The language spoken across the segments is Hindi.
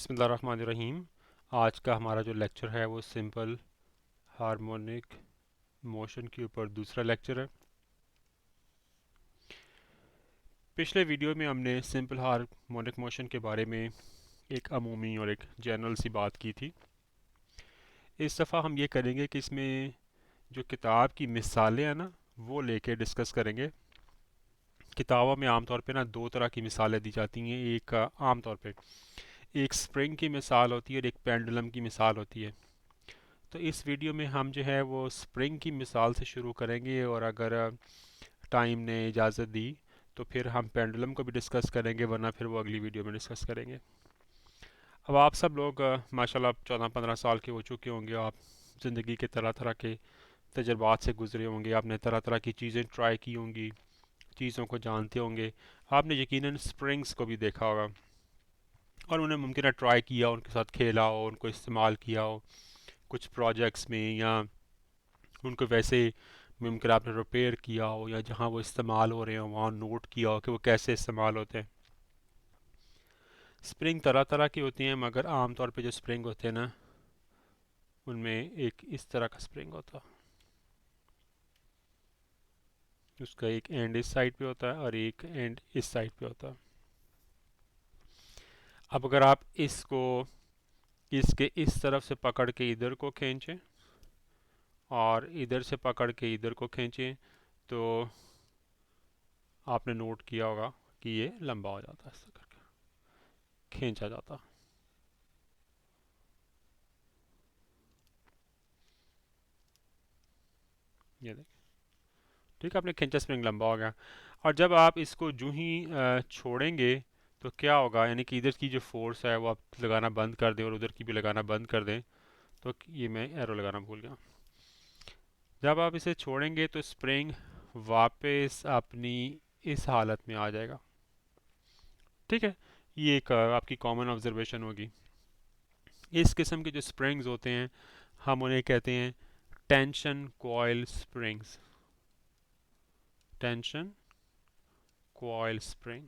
बिस्मिल्लाहिर्रहमानिर्रहीम। आज का हमारा जो लेक्चर है वो सिंपल हार्मोनिक मोशन के ऊपर दूसरा लेक्चर है। पिछले वीडियो में हमने सिंपल हार्मोनिक मोशन के बारे में एक अमूमी और एक जनरल सी बात की थी। इस दफ़ा हम ये करेंगे कि इसमें जो किताब की मिसालें हैं ना वो लेके डिस्कस करेंगे। किताबों में आमतौर पे ना दो तरह की मिसालें दी जाती हैं। एक आमतौर पे एक स्प्रिंग की मिसाल होती है और एक पेंडुलम की मिसाल होती है। तो इस वीडियो में हम जो है वो स्प्रिंग की मिसाल से शुरू करेंगे और अगर टाइम ने इजाज़त दी तो फिर हम पेंडुलम को भी डिस्कस करेंगे, वरना फिर वो अगली वीडियो में डिस्कस करेंगे। अब आप सब लोग माशाल्लाह 14-15 साल के हो चुके होंगे। आप ज़िंदगी के तरह तरह के तजर्बात से गुजरे होंगे। आपने तरह तरह की चीज़ें ट्राई की होंगी, चीज़ों को जानते होंगे। आपने यकीनन स्प्रिंग्स को भी देखा होगा और उन्हें मुमकिन है ट्राई किया, उनके साथ खेला हो, उनको इस्तेमाल किया हो कुछ प्रोजेक्ट्स में, या उनको वैसे मुमकिन आपने रिपेयर किया हो, या जहाँ वो इस्तेमाल हो रहे हो वहाँ नोट किया हो कि वो कैसे इस्तेमाल होते हैं। स्प्रिंग तरह तरह की होती हैं, मगर आम तौर पे जो स्प्रिंग होते हैं ना उनमें एक इस तरह का स्प्रिंग होता है। उसका एक एंड इस साइड पे होता है और एक एंड इस साइड पे होता है। अब अगर आप इसको इसके इस तरफ से पकड़ के इधर को खींचें और इधर से पकड़ के इधर को खींचें तो आपने नोट किया होगा कि ये लंबा हो जाता है, ऐसा करके खींचा जाता। ये देख, ठीक है, आपने खींचा, स्प्रिंग लंबा हो गया। और जब आप इसको जूं ही छोड़ेंगे तो क्या होगा, यानी कि इधर की जो फोर्स है वो आप लगाना बंद कर दें और उधर की भी लगाना बंद कर दें। तो ये मैं एरो लगाना भूल गया। जब आप इसे छोड़ेंगे तो स्प्रिंग वापस अपनी इस हालत में आ जाएगा। ठीक है, ये एक आपकी कॉमन ऑब्जर्वेशन होगी। इस किस्म के जो स्प्रिंग्स होते हैं हम उन्हें कहते हैं tension coil springs. Tension coil spring,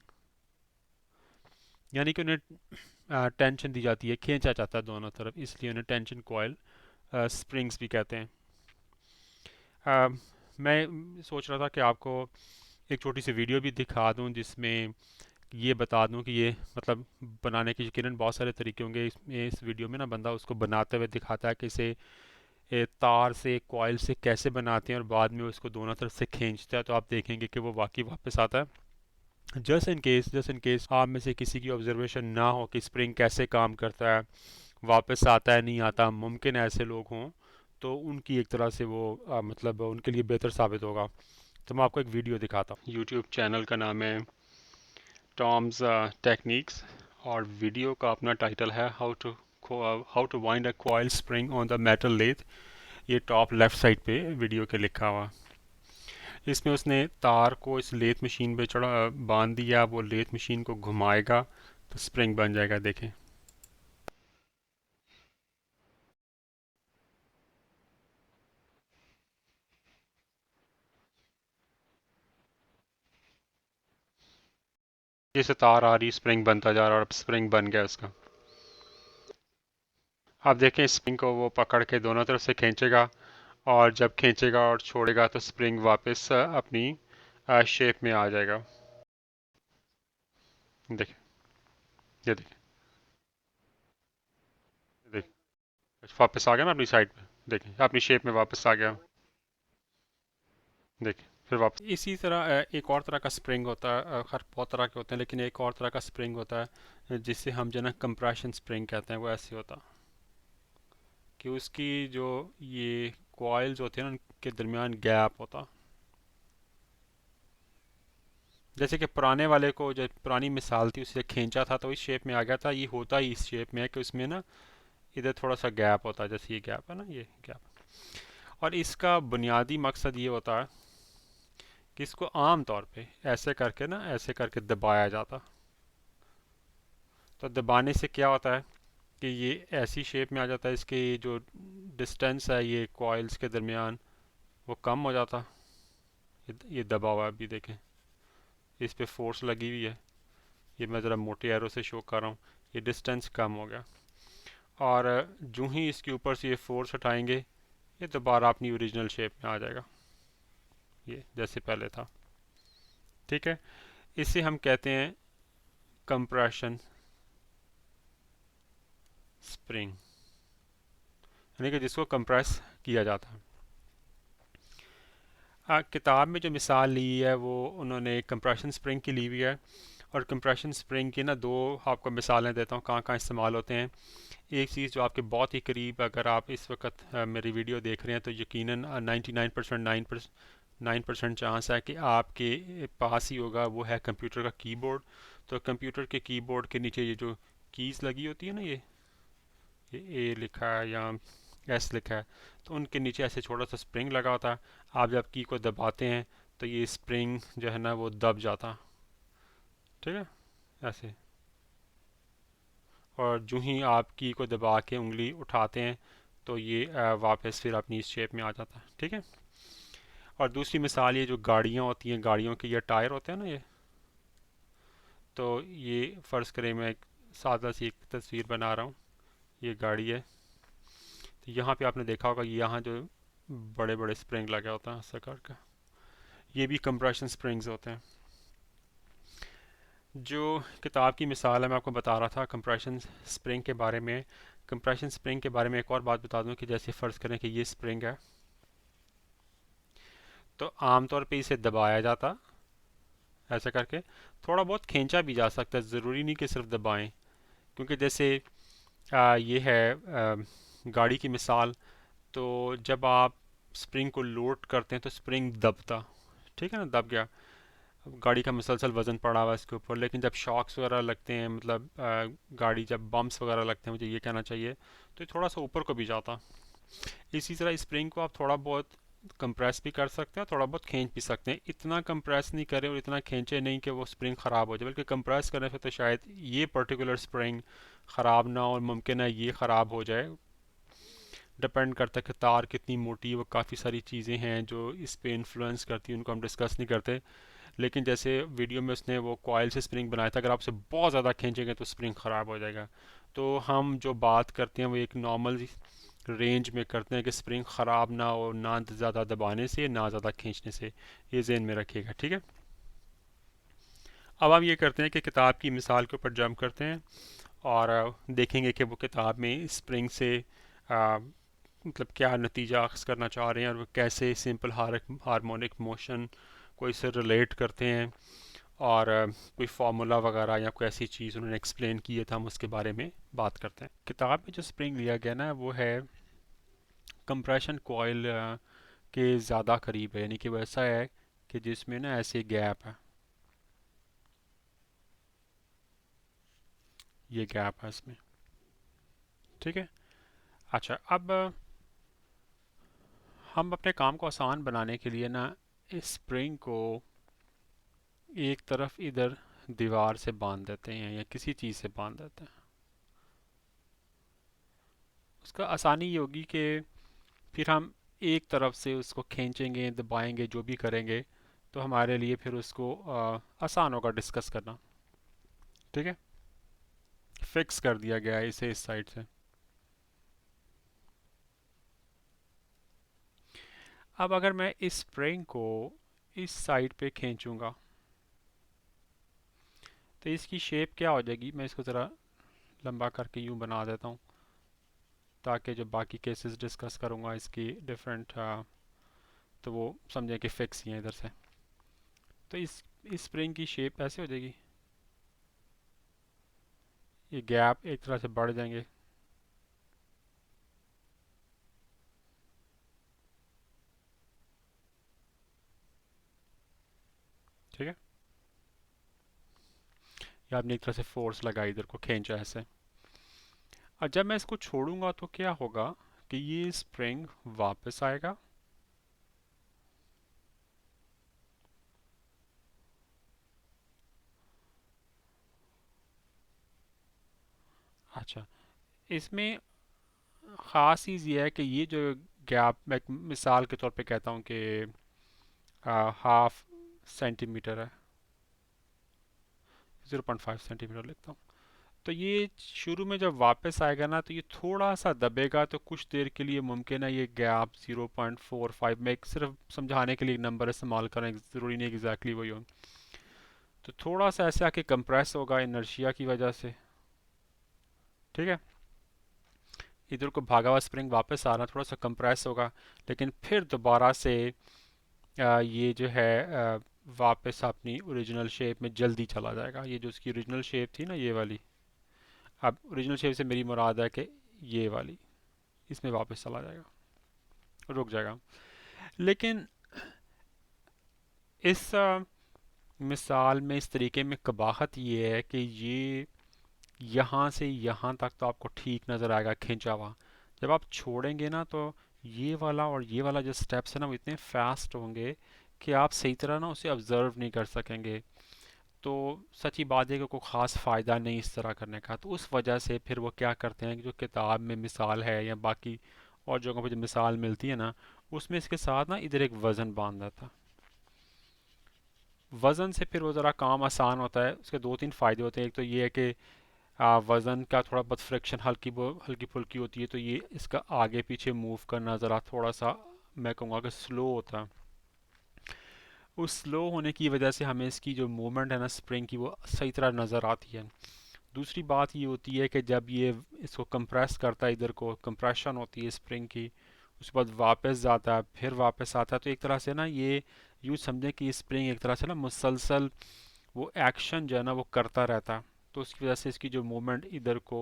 यानी कि उन्हें टेंशन दी जाती है, खींचा जाता है दोनों तरफ, इसलिए उन्हें टेंशन कॉइल स्प्रिंग्स भी कहते हैं। मैं सोच रहा था कि आपको एक छोटी सी वीडियो भी दिखा दूं जिसमें ये बता दूं कि ये मतलब बनाने के यकीनन बहुत सारे तरीके होंगे। इस वीडियो में ना बंदा उसको बनाते हुए दिखाता है कि इसे तार से कॉइल से कैसे बनाते हैं और बाद में उसको दोनों तरफ से खींचता है, तो आप देखेंगे कि वो वाकई वापस आता है। जस्ट इन केस आप में से किसी की ऑब्जर्वेशन ना हो कि स्प्रिंग कैसे काम करता है, वापस आता है नहीं आता, मुमकिन है ऐसे लोग हों, तो उनकी एक तरह से वो मतलब उनके लिए बेहतर साबित होगा। तो मैं आपको एक वीडियो दिखाता हूँ। यूट्यूब चैनल का नाम है टॉम्स टेक्निक्स और वीडियो का अपना टाइटल है how to wind a coil spring on the metal lathe. ये टॉप लेफ्ट साइड पे वीडियो के लिखा हुआ। इसमें उसने तार को इस लेथ मशीन पे बांध दिया, वो लेथ मशीन को घुमाएगा तो स्प्रिंग बन जाएगा। देखें, जैसे तार आ रही स्प्रिंग बनता जा रहा है और अब स्प्रिंग बन गया उसका। अब देखें, स्प्रिंग को वो पकड़ के दोनों तरफ से खींचेगा और जब खींचेगा और छोड़ेगा तो स्प्रिंग वापस अपनी शेप में आ जाएगा। देखें, ये देखें, देखें, वापस आ गया ना अपनी साइड पे। देखें, अपनी शेप में वापस आ गया। देखें, फिर वापस इसी तरह एक और तरह का स्प्रिंग होता है। हर बहुत तरह के होते हैं, लेकिन एक और तरह का स्प्रिंग होता है जिसे हम जो ना कंप्रेशन स्प्रिंग कहते हैं। वो ऐसे होता है कि उसकी जो ये कॉइल्स होते हैं ना उनके दरमियान गैप होता। जैसे कि पुराने वाले को, जो पुरानी मिसाल थी, उसे खींचा था तो इस शेप में आ गया था। ये होता ही इस शेप में है कि उसमें ना इधर थोड़ा सा गैप होता है, जैसे ये गैप है ना, ये गैप। और इसका बुनियादी मकसद ये होता है कि इसको आम तौर पे ऐसे करके ना, ऐसे करके दबाया जाता। तो दबाने से क्या होता है कि ये ऐसी शेप में आ जाता है, इसके जो डिस्टेंस है ये कॉइल्स के दरमियान वो कम हो जाता। ये दबा हुआ है, अभी देखें, इस पे फोर्स लगी हुई है। ये मैं ज़रा मोटे एरो से शो कर रहा हूँ। ये डिस्टेंस कम हो गया। और जो ही इसके ऊपर से ये फोर्स हटाएंगे ये दोबारा अपनी ओरिजिनल शेप में आ जाएगा, ये जैसे पहले था। ठीक है, इसे हम कहते हैं कंप्रेशन स्प्रिंग, यानी कि जिसको कंप्रेस किया जाता है। किताब में जो मिसाल ली है वो उन्होंने कंप्रेशन स्प्रिंग की ली हुई है। और कंप्रेशन स्प्रिंग की ना दो आपको मिसालें देता हूँ कहाँ कहाँ इस्तेमाल होते हैं। एक चीज़ जो आपके बहुत ही करीब, अगर आप इस वक्त मेरी वीडियो देख रहे हैं तो यकीनन 99% चांस है कि आपके पास ही होगा, वो है कंप्यूटर का कीबोर्ड। तो कंप्यूटर के कीबोर्ड के नीचे ये जो कीज़ लगी होती है ना, ये ए लिखा है या एस लिखा है, तो उनके नीचे ऐसे छोटा सा स्प्रिंग लगा होता है। आप जब की को दबाते हैं तो ये स्प्रिंग जो है ना वो दब जाता। ठीक है, ऐसे। और जो ही आप की को दबा के उंगली उठाते हैं तो ये वापस फिर अपनी इस शेप में आ जाता है। ठीक है। और दूसरी मिसाल, ये जो गाड़ियाँ होती हैं, गाड़ियों के ये टायर होते हैं ना, ये तो ये फ़र्ज़ करें मैं एक सादा सी एक तस्वीर बना रहा हूँ। ये गाड़ी है, तो यहाँ पे आपने देखा होगा यहाँ जो बड़े बड़े स्प्रिंग लगे होते हैं ऐसा करके, ये भी कंप्रेशन स्प्रिंग्स होते हैं। जो किताब की मिसाल है मैं आपको बता रहा था कंप्रेशन स्प्रिंग के बारे में। कंप्रेशन स्प्रिंग के बारे में एक और बात बता दूं कि जैसे फ़र्ज़ करें कि ये स्प्रिंग है, तो आमतौर पे इसे दबाया जाता ऐसा करके, थोड़ा बहुत खींचा भी जा सकता है, ज़रूरी नहीं कि सिर्फ दबाएं। क्योंकि जैसे ये है गाड़ी की मिसाल, तो जब आप स्प्रिंग को लोड करते हैं तो स्प्रिंग दबता, ठीक है ना, दब गया, गाड़ी का मुसलसल वज़न पड़ा हुआ है इसके ऊपर। लेकिन जब शॉक्स वगैरह लगते हैं, मतलब गाड़ी जब बम्प्स वगैरह लगते हैं, मुझे ये कहना चाहिए, तो ये थोड़ा सा ऊपर को भी जाता। इसी तरह स्प्रिंग को आप थोड़ा बहुत कंप्रेस भी कर सकते हैं, थोड़ा बहुत खींच भी सकते हैं। इतना कंप्रेस नहीं करें और इतना खींचे नहीं कि वो स्प्रिंग ख़राब हो जाए, बल्कि कंप्रेस करने से तो शायद ये पर्टिकुलर स्प्रिंग ख़राब ना हो, और मुमकिन है ये ख़राब हो जाए। डिपेंड करता है कि तार कितनी मोटी है, वो काफ़ी सारी चीज़ें हैं जो इस पे इन्फ्लुएंस करती हैं, उनको हम डिस्कस नहीं करते। लेकिन जैसे वीडियो में उसने वो कॉयल से स्प्रिंग बनाया था, अगर आप उसे बहुत ज़्यादा खींचेंगे तो स्प्रिंग ख़राब हो जाएगा। तो हम जो बात करते हैं वो एक नॉर्मल रेंज में करते हैं कि स्प्रिंग ख़राब ना हो, ना ज़्यादा दबाने से ना ज़्यादा खींचने से। ये जहन में रखिएगा, ठीक है। अब हम ये करते हैं कि किताब की मिसाल के ऊपर जंप करते हैं और देखेंगे कि वो किताब में स्प्रिंग से आ, मतलब क्या नतीजा अख्ज़ करना चाह रहे हैं, और वो कैसे सिंपल हार्मोनिक मोशन को इससे रिलेट करते हैं। और कोई फार्मूला वगैरह या कोई ऐसी चीज़ उन्होंने एक्सप्लेन की है तो हम उसके बारे में बात करते हैं। किताब में जो स्प्रिंग लिया गया ना वो है कंप्रेशन कॉइल के ज़्यादा करीब है, यानी कि वो ऐसा है कि जिसमें ना ऐसे गैप है, ये गैप है इसमें। ठीक है। अच्छा, अब हम अपने काम को आसान बनाने के लिए ना इस स्प्रिंग को एक तरफ इधर दीवार से बांध देते हैं या किसी चीज़ से बांध देते हैं। उसका आसानी ये होगी कि फिर हम एक तरफ से उसको खींचेंगे, दबाएंगे, जो भी करेंगे, तो हमारे लिए फिर उसको आसान होगा डिस्कस करना। ठीक है, फिक्स कर दिया गया है इसे इस साइड से। अब अगर मैं इस स्प्रिंग को इस साइड पे खींचूंगा तो इसकी शेप क्या हो जाएगी, मैं इसको ज़रा लंबा करके यूँ बना देता हूँ ताकि जो बाकी केसेस डिस्कस करूँगा इसकी डिफरेंट, तो वो समझें कि फिक्स ही है इधर से। तो इस स्प्रिंग की शेप ऐसे हो जाएगी, ये गैप एक तरह से बढ़ जाएंगे। ठीक है, या आपने एक तरह से फोर्स लगाई, इधर को खींचा ऐसे। और जब मैं इसको छोड़ूंगा तो क्या होगा कि ये स्प्रिंग वापस आएगा। अच्छा, इसमें ख़ास चीज़ ये है कि ये जो गैप, मैं एक मिसाल के तौर पे कहता हूँ कि 1/2 सेंटीमीटर है, 0.5 सेंटीमीटर लिखता हूँ। तो ये शुरू में जब वापस आएगा ना तो ये थोड़ा सा दबेगा, तो कुछ देर के लिए मुमकिन है ये गैप 0.45 में, एक सिर्फ समझाने के लिए नंबर इस्तेमाल करें, ज़रूरी नहीं एग्जैक्टली वही हो। तो थोड़ा सा ऐसे आके कंप्रेस होगा इनर्शिया की वजह से। ठीक है, इधर को भागा हुआ स्प्रिंग वापस आ रहा, थोड़ा सा कंप्रेस होगा, लेकिन फिर दोबारा से ये जो है वापस अपनी ओरिजिनल शेप में जल्दी चला जाएगा। ये जो उसकी ओरिजिनल शेप थी ना, ये वाली, अब ओरिजिनल शेप से मेरी मुराद है कि ये वाली, इसमें वापस चला जाएगा, रुक जाएगा। लेकिन इस मिसाल में इस तरीके में कबाहत ये है कि ये यहाँ से यहाँ तक तो आपको ठीक नज़र आएगा खिंचा हुआ। जब आप छोड़ेंगे ना तो ये वाला और ये वाला जो स्टेप्स है ना वो इतने फास्ट होंगे कि आप सही तरह ना उसे ऑब्ज़र्व नहीं कर सकेंगे। तो सच्ची बात है कि कोई ख़ास फ़ायदा नहीं इस तरह करने का। तो उस वजह से फिर वो क्या करते हैं कि जो किताब में मिसाल है या बाकी और जगहों पर जो मिसाल मिलती है ना, उसमें इसके साथ ना इधर एक वज़न बांध देता। वज़न से फिर वो ज़रा काम आसान होता है। उसके दो तीन फ़ायदे होते हैं। एक तो ये है कि वज़न का थोड़ा बहुत फ्रिक्शन हल्की फुल्की होती है, तो ये इसका आगे पीछे मूव करना ज़रा थोड़ा सा, मैं कहूँगा कि स्लो होता है। उस स्लो होने की वजह से हमें इसकी जो मूवमेंट है ना स्प्रिंग की, वो सही तरह नज़र आती है। दूसरी बात ये होती है कि जब ये इसको कंप्रेस करता है, इधर को कंप्रेशन होती है स्प्रिंग की, उसके बाद वापस जाता है, फिर वापस आता है, तो एक तरह से ना ये यूँ समझें कि स्प्रिंग एक तरह से ना मुसलसल वो एक्शन जो है ना वो करता रहता है। तो उसकी वजह से इसकी जो मूवमेंट इधर को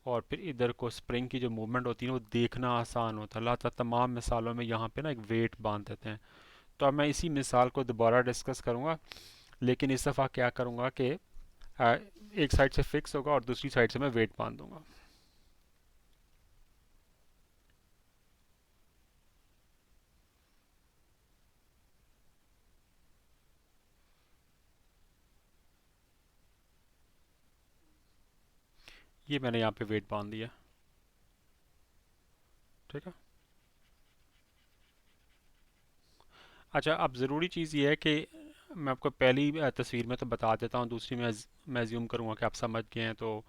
और फिर इधर को स्प्रिंग की जो मूवमेंट होती है वो देखना आसान होता है। लिहाजा तमाम मिसालों में यहाँ पे ना एक वेट बांध देते हैं। तो अब मैं इसी मिसाल को दोबारा डिस्कस करूँगा, लेकिन इस दफ़ा क्या करूँगा कि एक साइड से फिक्स होगा और दूसरी साइड से मैं वेट बांध दूंगा। ये मैंने यहाँ पे वेट बांध दिया। ठीक है। अच्छा, अब ज़रूरी चीज़ ये है कि मैं आपको पहली तस्वीर में तो बता देता हूँ, दूसरी में मैं ज्यूम करूँगा कि आप समझ गए हैं, तो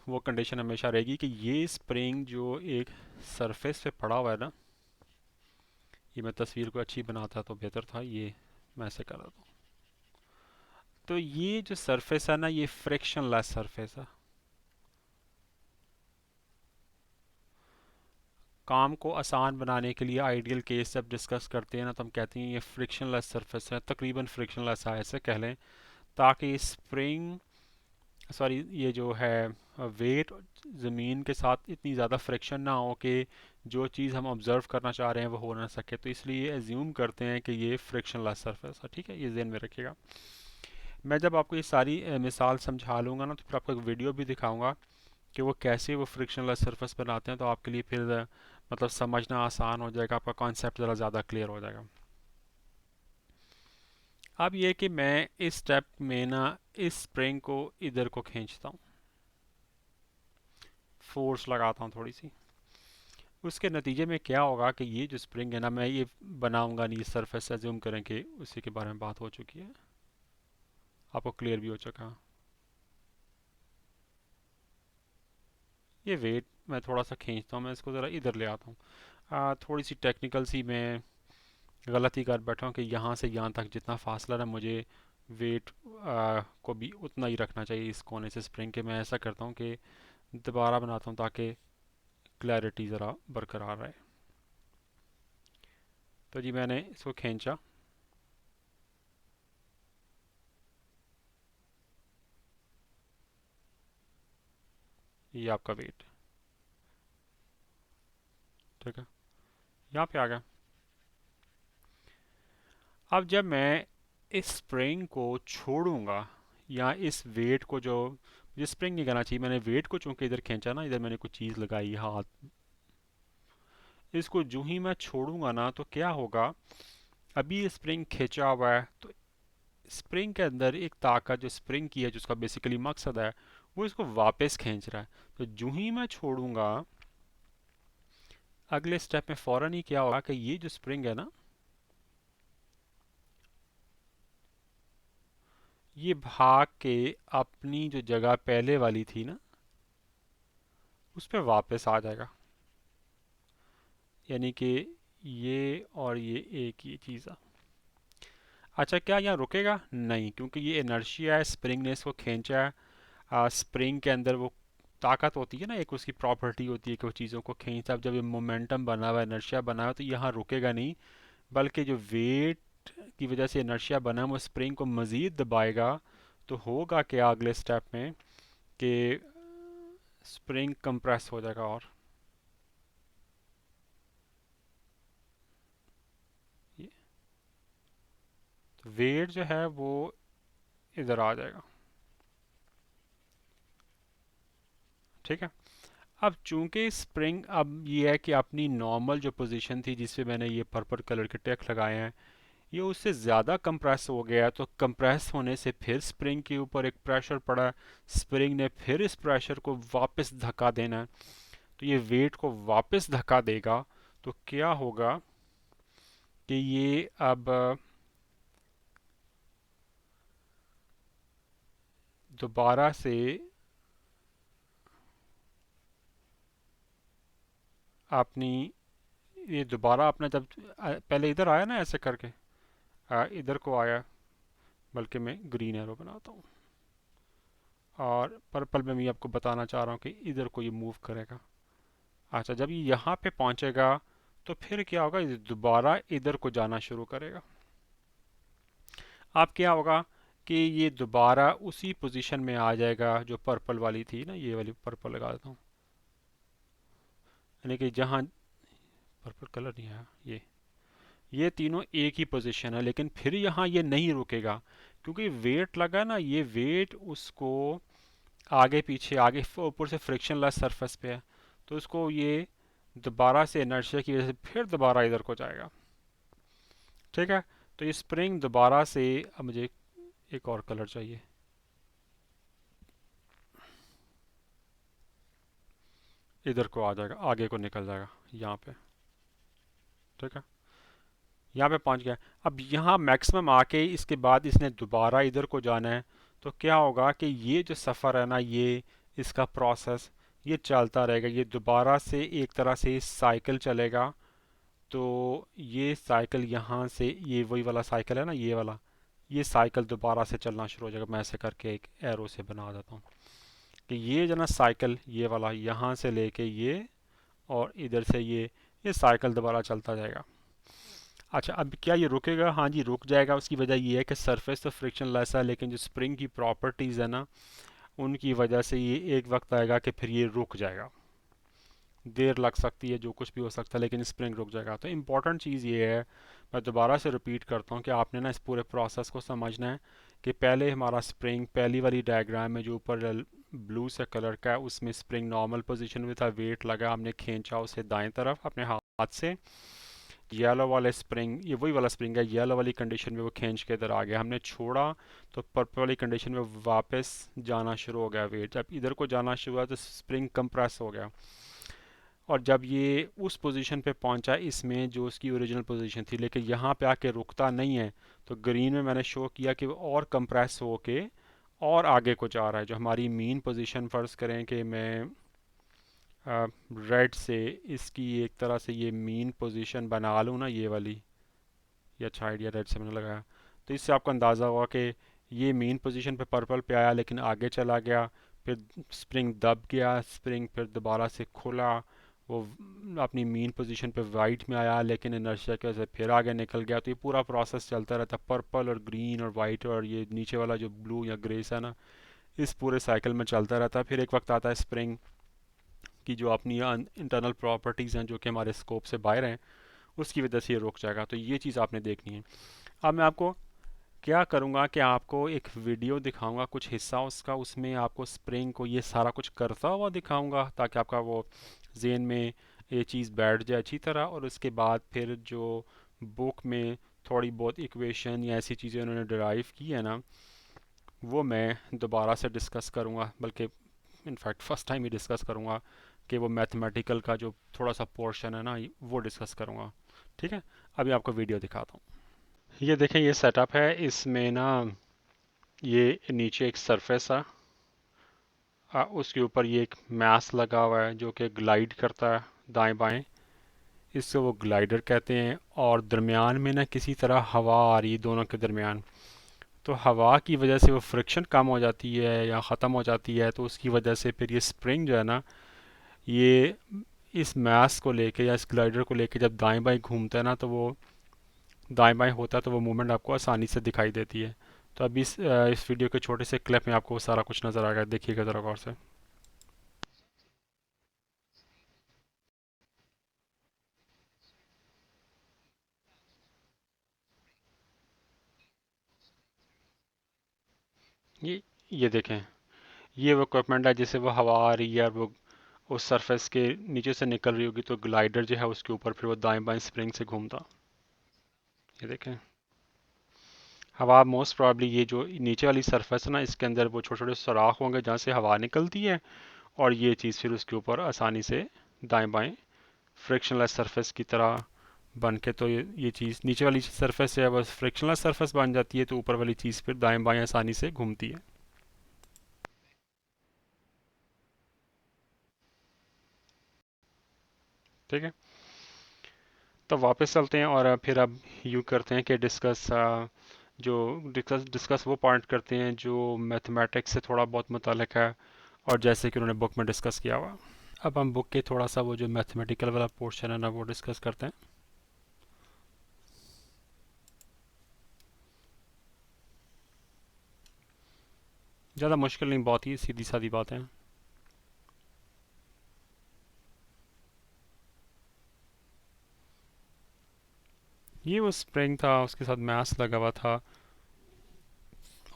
वो कंडीशन हमेशा रहेगी कि ये स्प्रिंग जो एक सरफेस पे पड़ा हुआ है ना, ये मैं तस्वीर को अच्छी बनाता तो बेहतर था, ये मैं ऐसे कर रहा था। तो ये जो सरफेस है ना, ये फ्रिक्शन लेस सरफेस है। काम को आसान बनाने के लिए आइडियल केस जब डिस्कस करते हैं ना, तो हम कहते हैं ये फ्रिक्शनलेस सरफेस है, तकरीबन फ्रिक्शनलेस है ऐसे कह लें, ताकि स्प्रिंग, सॉरी, ये जो है वेट ज़मीन के साथ इतनी ज़्यादा फ्रिक्शन ना हो कि जो चीज़ हम ऑब्ज़र्व करना चाह रहे हैं वो हो ना सके। तो इसलिए एज्यूम करते हैं कि ये फ्रिक्शनलेस सरफेस है। ठीक है, ये ज़हन में रखिएगा। मैं जब आपको ये सारी मिसाल समझा लूँगा ना, तो फिर आपको एक वीडियो भी दिखाऊँगा कि वो कैसे वो फ्रिक्शनलेस सरफेस बनाते हैं, तो आपके लिए फिर मतलब समझना आसान हो जाएगा, आपका कॉन्सेप्ट ज़रा ज़्यादा क्लियर हो जाएगा। अब ये कि मैं इस स्टेप में ना इस स्प्रिंग को इधर को खींचता हूँ, फोर्स लगाता हूँ थोड़ी सी। उसके नतीजे में क्या होगा कि ये जो स्प्रिंग है ना, मैं ये बनाऊंगा नहीं, सरफेस से जूम करें कि उसी के बारे में बात हो चुकी है, आपको क्लियर भी हो चुका है। ये वेट मैं थोड़ा सा खींचता हूँ, मैं इसको ज़रा इधर ले आता हूँ। थोड़ी सी टेक्निकल सी मैं गलती कर बैठा हूँ कि यहाँ से यहाँ तक जितना फासला ना, मुझे वेट को भी उतना ही रखना चाहिए इस कोने से स्प्रिंग के। मैं ऐसा करता हूँ कि दोबारा बनाता हूँ ताकि क्लैरिटी ज़रा बरकरार रहे। तो जी मैंने इसको खींचा, ये आपका वेट। ठीक है, यहाँ पे आ गया। अब जब मैं इस स्प्रिंग को छोड़ूंगा या इस वेट को, जो मुझे स्प्रिंग नहीं करना चाहिए, मैंने वेट को चूंकि इधर खींचा ना, इधर मैंने कुछ चीज़ लगाई हाथ, इसको जो ही मैं छोड़ूंगा ना तो क्या होगा, अभी ये स्प्रिंग खींचा हुआ है, तो स्प्रिंग के अंदर एक ताकत जो स्प्रिंग की है, जिसका बेसिकली मकसद है वो इसको वापस खींच रहा है। तो जो ही मैं छोड़ूंगा, अगले स्टेप में फ़ौरन ही क्या होगा कि ये जो स्प्रिंग है ना, ये भाग के अपनी जो जगह पहले वाली थी ना उस पर वापस आ जाएगा। यानी कि ये और ये एक ही चीज़ है। अच्छा, क्या यहाँ रुकेगा? नहीं, क्योंकि ये इनर्शिया है, स्प्रिंग ने इसको खींचा है। स्प्रिंग के अंदर वो ताकत होती है ना, एक उसकी प्रॉपर्टी होती है कि वो चीज़ों को खींचता है। अब जब ये मोमेंटम बना हुआ है, इनर्शिया बना हुआ है, तो यहाँ रुकेगा नहीं, बल्कि जो वेट की वजह से इनर्शिया बना है वो स्प्रिंग को मज़ीद दबाएगा। तो होगा क्या अगले स्टेप में कि स्प्रिंग कंप्रेस हो जाएगा और वेट जो है वो इधर आ जाएगा। ठीक है। अब चूंकि स्प्रिंग अब ये है कि अपनी नॉर्मल जो पोजीशन थी जिस पे मैंने ये पर्पल कलर के टेक लगाए हैं, ये उससे ज़्यादा कंप्रेस हो गया है। तो कंप्रेस होने से फिर स्प्रिंग के ऊपर एक प्रेशर पड़ा है। स्प्रिंग ने फिर इस प्रेशर को वापस धक्का देना है, तो ये वेट को वापस धक्का देगा। तो क्या होगा कि ये अब दोबारा से अपनी ये दोबारा अपना जब पहले इधर आया ना ऐसे करके इधर को आया, बल्कि मैं ग्रीन एरो बनाता हूँ और पर्पल में मैं आपको बताना चाह रहा हूँ कि इधर को ये मूव करेगा। अच्छा, जब ये यहाँ पे पहुँचेगा तो फिर क्या होगा, ये दोबारा इधर को जाना शुरू करेगा। अब क्या होगा कि ये दोबारा उसी पोजीशन में आ जाएगा जो पर्पल वाली थी ना, ये वाली पर्पल लगा देता हूँ। यानी कि जहाँ पर्पल कलर नहीं है, ये तीनों एक ही पोजीशन है, लेकिन फिर यहाँ ये नहीं रुकेगा क्योंकि वेट लगा ना, ये वेट उसको आगे पीछे आगे ऊपर से फ्रिक्शनलेस सरफेस पे है, तो उसको ये दोबारा से इनर्शिया की वजह से फिर दोबारा इधर को जाएगा। ठीक है। तो ये स्प्रिंग दोबारा से, अब मुझे एक और कलर चाहिए, इधर को आ जाएगा, आगे को निकल जाएगा यहाँ पे। ठीक है, यहाँ पे पहुँच गया। अब यहाँ मैक्सिमम आके इसके बाद इसने दोबारा इधर को जाना है। तो क्या होगा कि ये जो सफ़र है ना, ये इसका प्रोसेस ये चलता रहेगा, ये दोबारा से एक तरह से साइकिल चलेगा। तो ये साइकिल यहाँ से, ये वही वाला साइकिल है ना, ये वाला, ये साइकिल दोबारा से चलना शुरू हो जाएगा। मैं ऐसे करके एक एरो से बना देता हूँ कि ये जो ना साइकिल, ये वाला यहाँ से लेके ये और इधर से ये साइकिल दोबारा चलता जाएगा। अच्छा, अब क्या ये रुकेगा? हाँ जी, रुक जाएगा। उसकी वजह ये है कि सरफेस तो फ्रिक्शन लेस है, लेकिन जो स्प्रिंग की प्रॉपर्टीज़ है ना, उनकी वजह से ये एक वक्त आएगा कि फिर ये रुक जाएगा। देर लग सकती है, जो कुछ भी हो सकता है, लेकिन स्प्रिंग रुक जाएगा। तो इम्पॉर्टेंट चीज़ ये है, मैं दोबारा से रिपीट करता हूँ कि आपने ना इस पूरे प्रोसेस को समझना है कि पहले हमारा स्प्रिंग, पहली वाली डायग्राम में जो ऊपर ब्लू से कलर का है, उसमें स्प्रिंग नॉर्मल पोजीशन में था, वेट लगा, हमने खींचा उसे दाएं तरफ अपने हाथ से। येलो वाले स्प्रिंग, ये वही वाला स्प्रिंग है, येलो वाली कंडीशन में वो खींच के इधर आ गया, हमने छोड़ा तो पर्पल वाली कंडीशन में वापस जाना शुरू हो गया वेट। जब इधर को जाना शुरू हुआ तो स्प्रिंग कंप्रेस हो गया, और जब ये उस पोजीशन पे पहुंचा इसमें जो उसकी ओरिजिनल पोजीशन थी, लेकिन यहाँ पे आके रुकता नहीं है, तो ग्रीन में मैंने शो किया कि वो और कंप्रेस हो के और आगे को जा रहा है। जो हमारी मीन पोजीशन फ़र्ज़ करें कि मैं रेड से इसकी एक तरह से ये मीन पोजीशन बना लूँ ना, ये वाली, ये अच्छा आइडिया रेड से मैंने लगाया। तो इससे आपको अंदाज़ा हुआ कि ये मेन पोजीशन पे पर्पल पे आया लेकिन आगे चला गया, फिर स्प्रिंग दब गया, स्प्रिंग फिर दोबारा से खुला, वो अपनी मेन पोजीशन पे वाइट में आया, लेकिन इनर्शिया की वजह से फिर आगे निकल गया। तो ये पूरा प्रोसेस चलता रहता, पर्पल और ग्रीन और वाइट और ये नीचे वाला जो ब्लू या ग्रेस है ना, इस पूरे साइकिल में चलता रहता है। फिर एक वक्त आता है स्प्रिंग की जो अपनी इंटरनल प्रॉपर्टीज़ हैं जो कि हमारे स्कोप से बाहर हैं, उसकी वजह से ये रुक जाएगा। तो ये चीज़ आपने देखनी है। अब मैं आपको क्या करूँगा कि आपको एक वीडियो दिखाऊंगा, कुछ हिस्सा उसका, उसमें आपको स्प्रिंग को ये सारा कुछ करता हुआ दिखाऊंगा, ताकि आपका वो जेन में ये चीज़ बैठ जाए अच्छी तरह। और उसके बाद फिर जो बुक में थोड़ी बहुत इक्वेशन या ऐसी चीज़ें उन्होंने डिराइव की है ना, वो मैं दोबारा से डिस्कस करूँगा, बल्कि इनफैक्ट फ़र्स्ट टाइम ही डिस्कस करूँगा कि वो मैथमेटिकल का जो थोड़ा सा पोर्शन है ना, वो डिस्कस करूँगा। ठीक है, अभी आपको वीडियो दिखाता हूँ। ये देखें, ये सेटअप है, इसमें ना ये नीचे एक सरफेस है, उसके ऊपर ये एक मास लगा हुआ है जो कि ग्लाइड करता है दाएं बाएं, इसको वो ग्लाइडर कहते हैं। और दरमियान में ना किसी तरह हवा आ रही है दोनों के दरमियान, तो हवा की वजह से वो फ्रिक्शन कम हो जाती है या ख़त्म हो जाती है, तो उसकी वजह से फिर ये स्प्रिंग जो है ना, ये इस मास को लेके या इस ग्लाइडर को लेके जब दाएं बाएं घूमता है ना, तो वो दाएं बाएं होता है, तो वो मूवमेंट आपको आसानी से दिखाई देती है। तो अभी इस वीडियो के छोटे से क्लिप में आपको वो सारा कुछ नज़र आएगा, देखिएगा ज़रा गौर से। ये ये देखें, ये वो इक्विपमेंट है जिससे वो हवा आ रही है और वो उस सरफेस के नीचे से निकल रही होगी, तो ग्लाइडर जो है उसके ऊपर फिर वो दाएं बाएं स्प्रिंग से घूमता। ये देखें, हवा मोस्ट प्रॉब्ली ये जो नीचे वाली सरफेस है ना, इसके अंदर वो छोटे छोटे सुराख होंगे जहाँ से हवा निकलती है, और ये चीज़ फिर उसके ऊपर आसानी से दाएं बाएं फ्रिक्शनलेस सरफेस की तरह बन के, तो ये चीज़ नीचे वाली सरफेस है बस फ्रिक्शनलेस सरफेस बन जाती है, तो ऊपर वाली चीज़ फिर दाएं बाएं आसानी से घूमती है। ठीक है, तो वापस चलते हैं और फिर अब यूँ करते हैं कि डिस्कस वो पॉइंट करते हैं जो मैथमेटिक्स से थोड़ा बहुत मुतालिक है, और जैसे कि उन्होंने बुक में डिस्कस किया हुआ। अब हम बुक के थोड़ा सा वो जो मैथमेटिकल वाला पोर्शन है ना, वो डिस्कस करते हैं। ज़्यादा मुश्किल नहीं, बहुत ही सीधी सादी बात है। ये वो स्प्रिंग था, उसके साथ मास लगा हुआ था,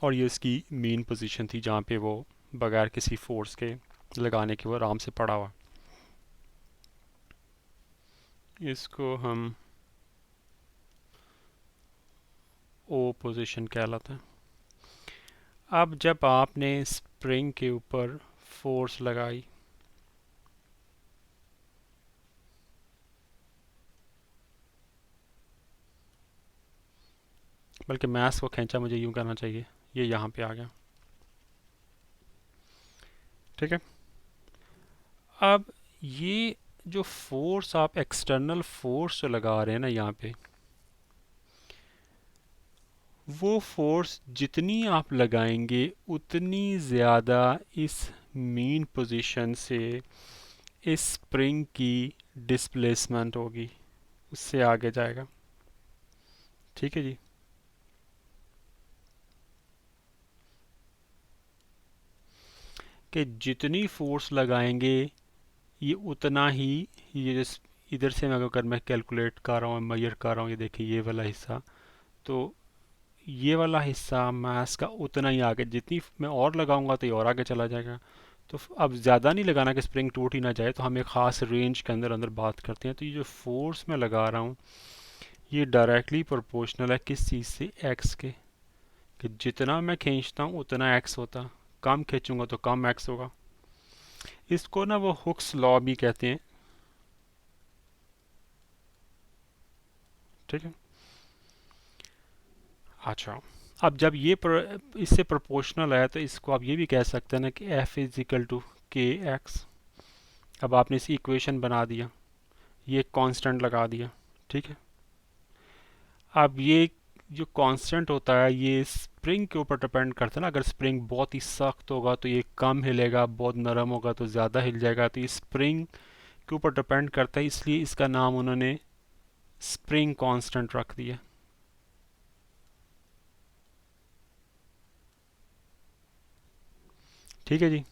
और ये इसकी मेन पोजीशन थी जहाँ पे वो बगैर किसी फोर्स के लगाने के वो आराम से पड़ा हुआ। इसको हम ओ पोजीशन कहलाता है। अब जब आपने स्प्रिंग के ऊपर फोर्स लगाई, बल्कि मास को खींचा, मुझे यूँ करना चाहिए, ये यहाँ पे आ गया। ठीक है, अब ये जो फोर्स आप एक्सटर्नल फोर्स जो लगा रहे हैं ना यहाँ पे, वो फोर्स जितनी आप लगाएंगे उतनी ज़्यादा इस मेन पोजीशन से इस स्प्रिंग की डिस्प्लेसमेंट होगी, उससे आगे जाएगा। ठीक है जी, कि जितनी फोर्स लगाएंगे ये उतना ही, ये इधर से मैं अगर मैं कैलकुलेट कर रहा हूँ, मेजर कर रहा हूँ, ये देखिए ये वाला हिस्सा, तो ये वाला हिस्सा मास का उतना ही आगे, जितनी मैं और लगाऊंगा तो ये और आगे चला जाएगा। तो अब ज़्यादा नहीं लगाना कि स्प्रिंग टूट ही ना जाए, तो हम एक ख़ास रेंज के अंदर अंदर बात करते हैं। तो ये जो फोर्स मैं लगा रहा हूँ, ये डायरेक्टली प्रोपोर्शनल है किस चीज़ से, एक्स के, कि जितना मैं खींचता हूँ उतना एक्स होता, कम खींचूंगा तो कम एक्स होगा। इसको ना वो हुक्स लॉ भी कहते हैं। ठीक है, अच्छा, अब जब ये इससे प्रोपोर्शनल है, तो इसको आप ये भी कह सकते हैं ना कि F is equal to k x. अब आपने इसी इक्वेशन बना दिया, ये कांस्टेंट लगा दिया। ठीक है, अब ये जो कांस्टेंट होता है ये स्प्रिंग के ऊपर डिपेंड करता है ना। अगर स्प्रिंग बहुत ही सख्त होगा तो ये कम हिलेगा, बहुत नरम होगा तो ज़्यादा हिल जाएगा। तो ये स्प्रिंग के ऊपर डिपेंड करता है, इसलिए इसका नाम उन्होंने स्प्रिंग कांस्टेंट रख दिया। ठीक है जी,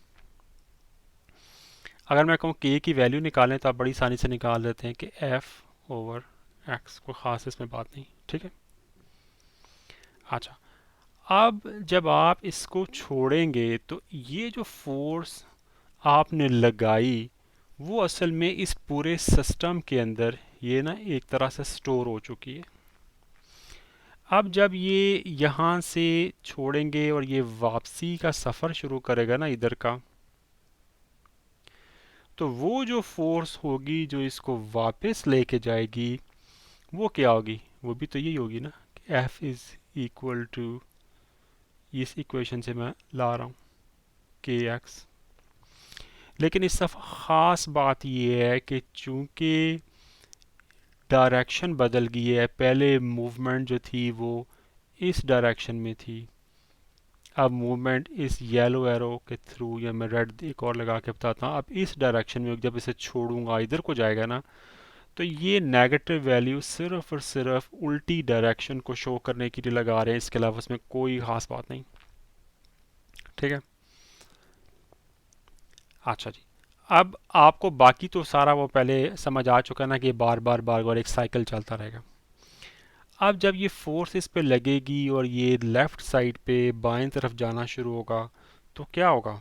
अगर मैं कहूँ के की वैल्यू निकालें तो आप बड़ी आसानी से निकाल देते हैं कि एफ ओवर एक्स, कोई ख़ास इसमें बात नहीं। ठीक है, अच्छा, अब जब आप इसको छोड़ेंगे तो ये जो फोर्स आपने लगाई वो असल में इस पूरे सिस्टम के अंदर ये ना एक तरह से स्टोर हो चुकी है। अब जब ये यहाँ से छोड़ेंगे और ये वापसी का सफ़र शुरू करेगा ना इधर का, तो वो जो फोर्स होगी जो इसको वापस लेके जाएगी वो क्या होगी, वो भी तो यही होगी ना, एफ इज़ इक्वल टू इस इक्वेशन से मैं ला रहा हूँ के एक्स। लेकिन इस दफ़ा ख़ास बात ये है कि चूँकि डायरेक्शन बदल गई है, पहले मूवमेंट जो थी वो इस डायरेक्शन में थी, अब मूवमेंट इस येलो एरो के थ्रू, या मैं रेड एक और लगा के बताता हूँ, अब इस डायरेक्शन में जब इसे छोड़ूंगा इधर को जाएगा ना, तो ये नेगेटिव वैल्यू सिर्फ और सिर्फ उल्टी डायरेक्शन को शो करने के लिए लगा रहे हैं, इसके अलावा उसमें कोई ख़ास बात नहीं। ठीक है, अच्छा जी। अब आपको बाकी तो सारा वो पहले समझ आ चुका ना कि बार बार एक साइकिल चलता रहेगा। अब जब ये फोर्स इस पे लगेगी और ये लेफ़्ट साइड पे बाएं तरफ जाना शुरू होगा, तो क्या होगा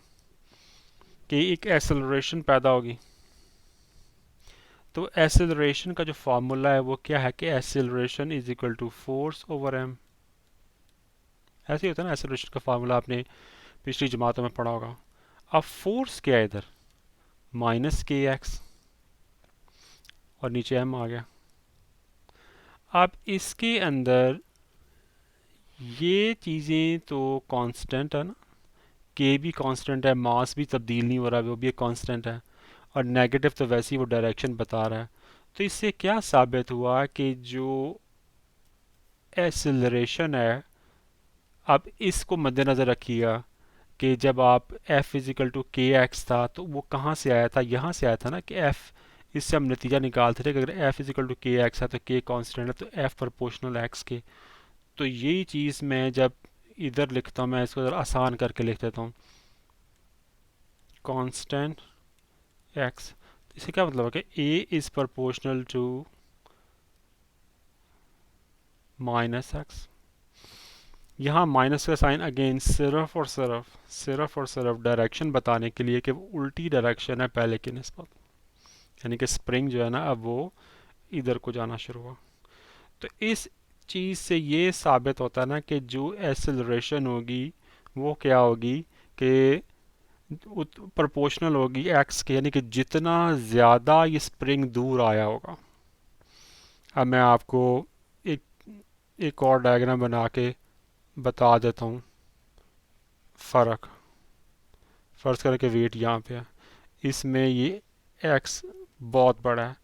कि एक एक्सेलरेशन पैदा होगी। तो एक्सेलरेशन का जो फार्मूला है वो क्या है कि acceleration is equal to force over m. ऐसे ही होता है ना, एक्सेलरेशन का फार्मूला आपने पिछली जमातों में पढ़ा होगा। अब फोर्स क्या है इधर, माइनस के एक्स, और नीचे एम आ गया। अब इसके अंदर ये चीज़ें तो कांस्टेंट है ना, के भी कांस्टेंट है, मास भी तब्दील नहीं हो रहा, वो भी एक कांस्टेंट है, और नेगेटिव तो वैसे ही वो डायरेक्शन बता रहा है। तो इससे क्या साबित हुआ कि जो एक्सेलरेशन है, अब इसको मद्देनज़र रखिएगा कि जब आप f is equal to k x था तो वो कहाँ से आया था, यहाँ से आया था ना कि f, इससे हम नतीजा निकालते थे कि अगर f is equal to k x है तो k कांस्टेंट है, तो f प्रोपोर्शनल x के। तो यही चीज़ मैं जब इधर लिखता हूँ, मैं इसको ज़रा आसान करके लिख देता हूँ, कांस्टेंट x। इससे क्या मतलब है कि a is proportional to minus x. यहाँ माइनस का साइन अगेन सिर्फ और सिर्फ डायरेक्शन बताने के लिए कि वो उल्टी डायरेक्शन है पहले की निस्बत, यानी कि स्प्रिंग जो है ना अब वो इधर को जाना शुरू हुआ। तो इस चीज़ से ये साबित होता है ना कि जो एक्सेलरेशन होगी वो क्या होगी कि प्रोपोर्शनल होगी एक्स के, यानी कि जितना ज़्यादा ये स्प्रिंग दूर आया होगा। अब मैं आपको एक एक और डायग्राम बना के बता देता हूँ फ़र्क। फ़र्ज़ करें कि वेट यहाँ पे है, इसमें ये एक्स बहुत बड़ा है,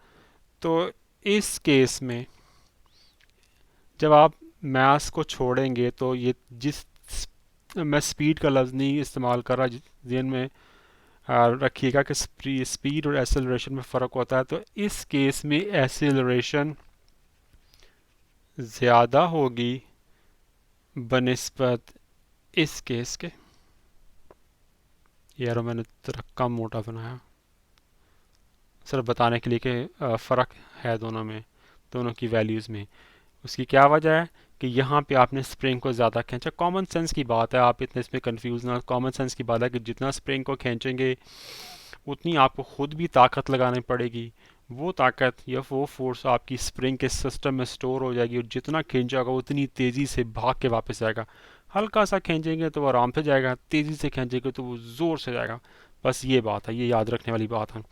तो इस केस में जब आप मास को छोड़ेंगे तो ये जिस, मैं स्पीड का लफ्ज़ नहीं इस्तेमाल कर रहा, जहन में रखिएगा कि स्पीड और एक्सेलरेशन में फ़र्क होता है। तो इस केस में एक्सेलरेशन ज़्यादा होगी बनिस्बत इस केस के। यार मैंने थोड़ा कम मोटा बनाया सिर्फ बताने के लिए कि फ़र्क है दोनों में, दोनों की वैल्यूज़ में। उसकी क्या वजह है कि यहाँ पे आपने स्प्रिंग को ज़्यादा खींचा। कॉमन सेंस की बात है, आप इतने इसमें कंफ्यूज ना, कॉमन सेंस की बात है कि जितना स्प्रिंग को खींचेंगे उतनी आपको खुद भी ताकत लगानी पड़ेगी। वो ताकत या वो फोर्स आपकी स्प्रिंग के सिस्टम में स्टोर हो जाएगी, और जितना खींचा होगा उतनी तेज़ी से भाग के वापस आएगा। हल्का सा खींचेंगे तो वो आराम से जाएगा, तेज़ी से खींचेंगे तो वो ज़ोर से जाएगा। बस ये बात है, ये याद रखने वाली बात है।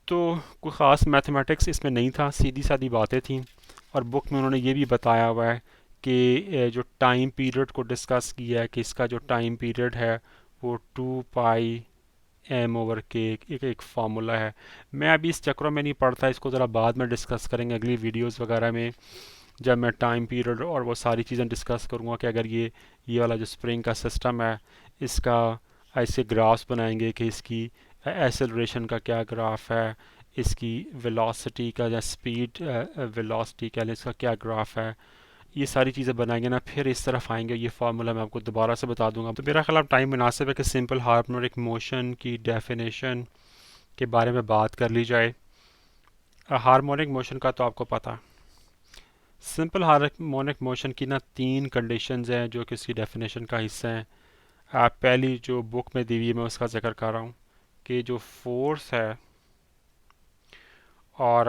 तो कोई ख़ास मैथमेटिक्स इसमें नहीं था, सीधी सादी बातें थी। और बुक में उन्होंने ये भी बताया हुआ है कि जो टाइम पीरियड को डिस्कस किया है कि इसका जो टाइम पीरियड है वो 2 पाई एम ओवर के एक फार्मूला है। मैं अभी इस चक्रों में नहीं पढ़ता, इसको ज़रा बाद में डिस्कस करेंगे अगली वीडियोस वगैरह में, जब मैं टाइम पीरियड और वो सारी चीज़ें डिस्कस करूँगा कि अगर ये वाला जो स्प्रिंग का सिस्टम है इसका ऐसे ग्राफ्स बनाएंगे कि इसकी एक्सेलरेशन का क्या ग्राफ है, इसकी वेलोसिटी का या स्पीड वेलोसिटी का इसका क्या ग्राफ है, ये सारी चीज़ें बनाएंगे ना, फिर इस तरफ आएंगे। ये फार्मूला मैं आपको दोबारा से बता दूंगा। तो मेरा ख्याल टाइम मुनासिब है कि सिंपल हार्मोनिक मोशन की डेफिनेशन के बारे में बात कर ली जाए। हार्मोनिक मोशन का तो आपको पता है, सिंपल हार्मोनिक मोशन की ना 3 कंडीशंस हैं जो कि इसकी डेफिनेशन का हिस्सा हैं। आप पहली जो बुक में दी हुई है मैं उसका जिक्र कर रहा हूँ कि जो फोर्स है और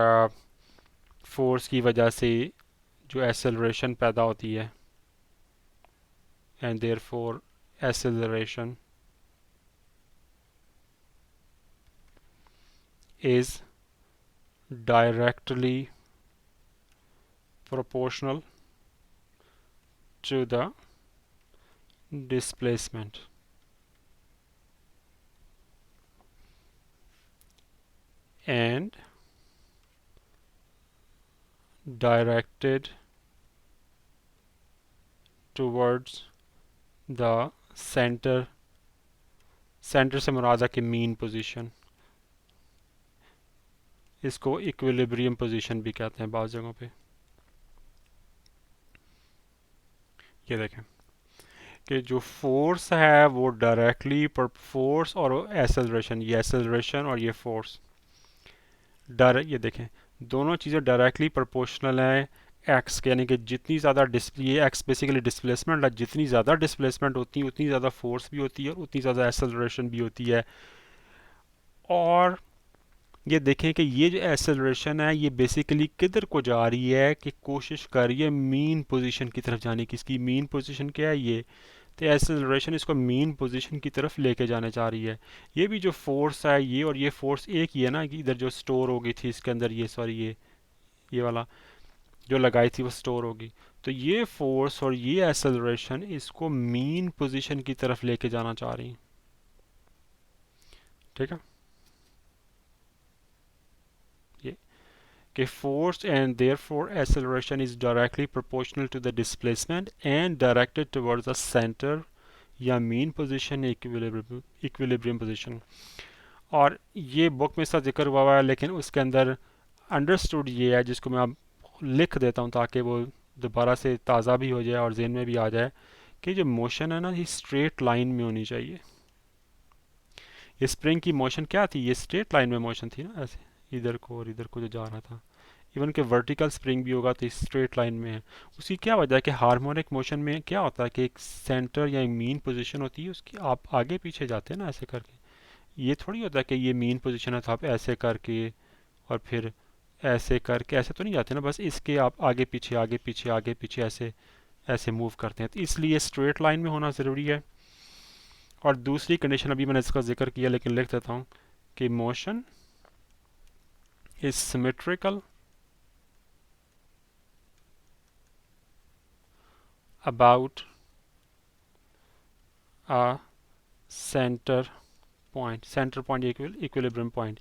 फोर्स की वजह से जो एक्सेलरेशन पैदा होती है, and therefore acceleration is directly proportional to the displacement and directed towards the center, centre से मुराद है कि मीन पोजीशन, इसको इक्विलिब्रियम पोजीशन भी कहते हैं बाज़ जगहों पे। ये देखें कि जो फोर्स है वो डायरेक्टली पर फोर्स और एसेलरेशन, ये एसेलरेशन और ये फोर्स डायरेक्ट, ये देखें दोनों चीज़ें डायरेक्टली प्रोपोर्शनल हैं एक्स के, यानी कि जितनी ज़्यादा ये एक्स बेसिकली डिस्प्लेसमेंट है, जितनी ज़्यादा डिस्प्लेसमेंट होती है उतनी ज़्यादा फोर्स भी होती है और उतनी ज़्यादा एसेलरेशन भी होती है। और ये देखें कि ये जो एसेलरेशन है ये बेसिकली किधर को जा रही है, कि कोशिश कर रही है मीन पोजीशन की तरफ जाने की। इसकी मीन पोजीशन क्या है, ये तो एसेलरेशन इसको मीन पोजीशन की तरफ लेके जाने जा रही है। ये भी जो फोर्स है ये और ये फोर्स एक ही है ना, कि इधर जो स्टोर हो गई थी इसके अंदर, ये सॉरी ये वाला जो लगाई थी वो स्टोर होगी। तो ये फोर्स और ये एसेलरेशन इसको मीन पोजीशन की तरफ लेके जाना चाह रही है। ठीक है, ये कि force and therefore acceleration is directly proportional to the displacement and directed towards the center या mean position equilibrium position। और ये बुक में इसका जिक्र हुआ है लेकिन उसके अंदर अंडरस्टूड ये है, जिसको मैं अब लिख देता हूँ ताकि वो दोबारा से ताज़ा भी हो जाए और जहन में भी आ जाए, कि जो मोशन है ना ये स्ट्रेट लाइन में होनी चाहिए। ये स्प्रिंग की मोशन क्या थी, ये स्ट्रेट लाइन में मोशन थी ना, ऐसे इधर को और इधर को जो जा रहा था। इवन के वर्टिकल स्प्रिंग भी होगा तो स्ट्रेट लाइन में है। उसकी क्या वजह है कि हार्मोनिक मोशन में क्या होता है कि एक सेंटर या एक मीन पोजीशन होती है, उसकी आप आगे पीछे जाते हैं ना ऐसे करके। ये थोड़ी होता है कि ये मीन पोजीशन है तो आप ऐसे करके और फिर ऐसे करके, ऐसे तो नहीं जाते ना, बस इसके आप आगे पीछे आगे पीछे आगे पीछे ऐसे ऐसे मूव करते हैं, तो इसलिए स्ट्रेट लाइन में होना ज़रूरी है। और दूसरी कंडीशन अभी मैंने इसका जिक्र किया लेकिन लिख देता हूँ कि motion is symmetrical about a center point, centre point equilibrium point,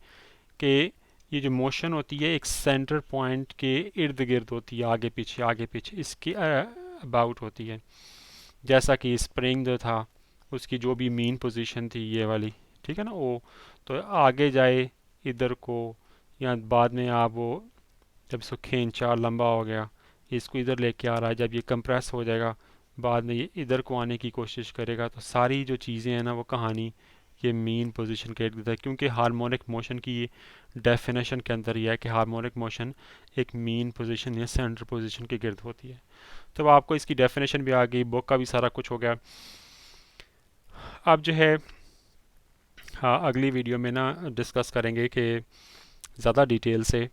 के ये जो मोशन होती है एक सेंटर पॉइंट के इर्द गिर्द होती है, आगे पीछे इसके अबाउट होती है। जैसा कि स्प्रिंग जो था उसकी जो भी मीन पोजीशन थी ये वाली, ठीक है ना, वो तो आगे जाए इधर को, या बाद में आप वो जब इसको खींचा लंबा हो गया इसको इधर लेके आ रहा है, जब ये कंप्रेस हो जाएगा बाद में ये इधर को आने की कोशिश करेगा। तो सारी जो चीज़ें हैं ना वो कहानी ये मीन पोजीशन के इर्द गिर्द है, क्योंकि हार्मोनिक मोशन की ये डेफिनेशन के अंदर ये है कि हार्मोनिक मोशन एक मीन पोजीशन या सेंटर पोजीशन के गिर्द होती है। तो आपको इसकी डेफिनेशन भी आ गई, बुक का भी सारा कुछ हो गया। अब जो है हाँ अगली वीडियो में ना डिस्कस करेंगे कि ज़्यादा डिटेल से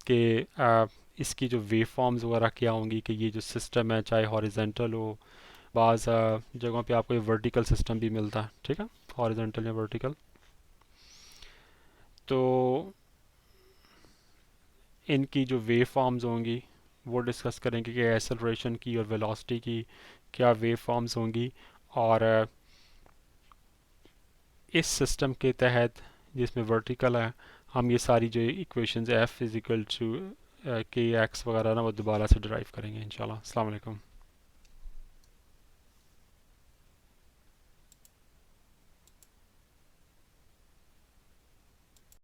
कि इसकी जो वेव फॉर्म्स वगैरह क्या होंगी, कि ये जो सिस्टम है चाहे हॉरिजेंटल हो, बाज़ जगहों पे आपको ये वर्टिकल सिस्टम भी मिलता है, ठीक है, हॉरिजेंटल या वर्टिकल। तो इनकी जो वेव फॉर्म्स होंगी वो डिस्कस करेंगे कि एक्सेलरेशन की और वेलोसिटी की क्या वेव फॉर्म्स होंगी, और इस सिस्टम के तहत जिसमें वर्टिकल है हम ये सारी जो equations F is equal to k x वगैरह ना वो दोबारा से ड्राइव करेंगे इंशाल्लाह। अस्सलाम वालेकुम।